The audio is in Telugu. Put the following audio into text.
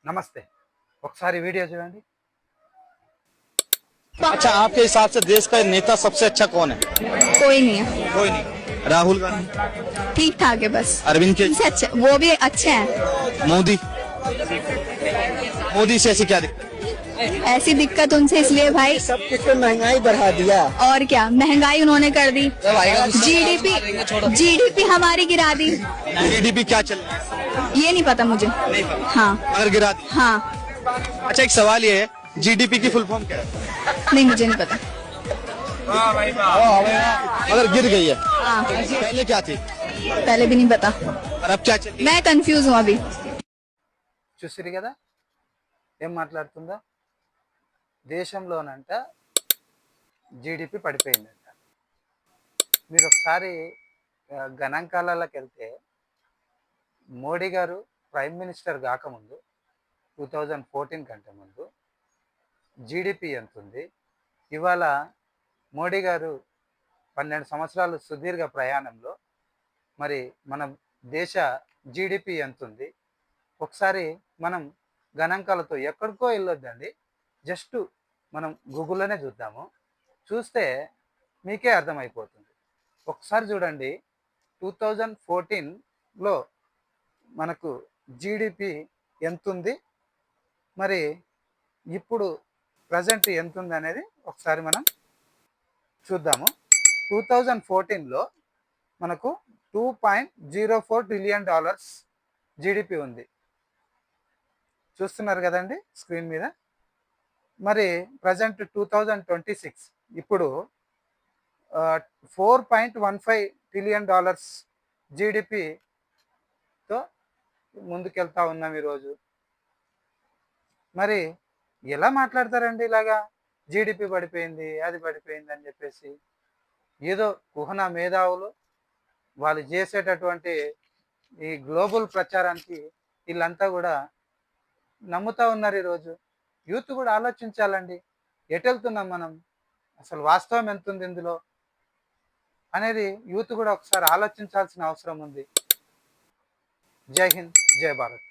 నమస్తే. ఒకసారి వీడియో చూడండి. अच्छा, आपके हिसाब से देश का नेता सबसे अच्छा कौन है? कोई नहीं है, कोई नहीं। राहुल गांधी, ठीक ठाक है बस। अरविंद इनसे केजरीवाल, अच्छे, वो भी अच्छे हैं। मोदी। मोदी से ऐसी क्या दिक्कत? ऐसी दिक्कत उनसे इसलिए भाई, सब कुछ तो महंगाई बढ़ा दिया। और क्या महंगाई उन्होंने कर दी, जीडीपी हमारी गिरा दी। जीडीपी क्या चल रहा है? ये नहीं पता मुझे। नहीं पता। हाँ अगर गिरा दी। हाँ, अच्छा, एक सवाल ये है, जीडीपी की फुल फॉर्म क्या है? नहीं मुझे नहीं पता। अगर गिर गई है, हाँ, पहले क्या थी पहले भी नहीं पता। और अब क्या चल रही है? मैं कंफ्यूज हूँ अभी। చూసిరు కదా ఏం మాట్లాడుతుందో. దేశంలోనంట జీడిపి పడిపోయిందంట. మీరు ఒకసారి గణాంకాలలోకి వెళ్తే మోడీ గారు ప్రైమ్ మినిస్టర్ కాకముందు 2014 కంటే ముందు జీడిపి ఎంత ఉంది, ఇవాళ మోడీ గారు 12 సంవత్సరాలు సుదీర్ఘ ప్రయాణంలో మరి మన దేశ జీడిపి ఎంత ఉంది, ఒకసారి మనం గణాంకాలతో ఎక్కడికో వెళ్ళొద్దండి, జస్ట్ మనం గూగుల్లోనే చూద్దాము. చూస్తే మీకే అర్థమైపోతుంది. ఒకసారి చూడండి, 2014లో మనకు జీడిపి ఎంత ఉంది, మరి ఇప్పుడు ప్రజెంట్ ఎంత ఉంది అనేది ఒకసారి మనం చూద్దాము. 2014లో మనకు $2.04 ట్రిలియన్ జీడిపి ఉంది. చూస్తున్నారు కదండి స్క్రీన్ మీద. మరి ప్రజెంట్ 2026 ఇప్పుడు $4.15 ట్రిలియన్ జీడిపితో ముందుకెళ్తా ఉన్నాం ఈరోజు. మరి ఎలా మాట్లాడతారండి ఇలాగా? జీడిపి పడిపోయింది, అది పడిపోయింది అని చెప్పేసి. ఏదో కుహనా మేధావులు వాళ్ళు చేసేటటువంటి ఈ గ్లోబల్ ప్రచారానికి వీళ్ళంతా కూడా నమ్ముతా ఉన్నారు ఈరోజు. యూత్ కూడా ఆలోచించాలండి, ఎటు వెళ్తున్నాం మనం, అసలు వాస్తవం ఎంత ఉంది ఇందులో అనేది యూత్ కూడా ఒకసారి ఆలోచించాల్సిన అవసరం ఉంది. జై హింద్, జై భారత్.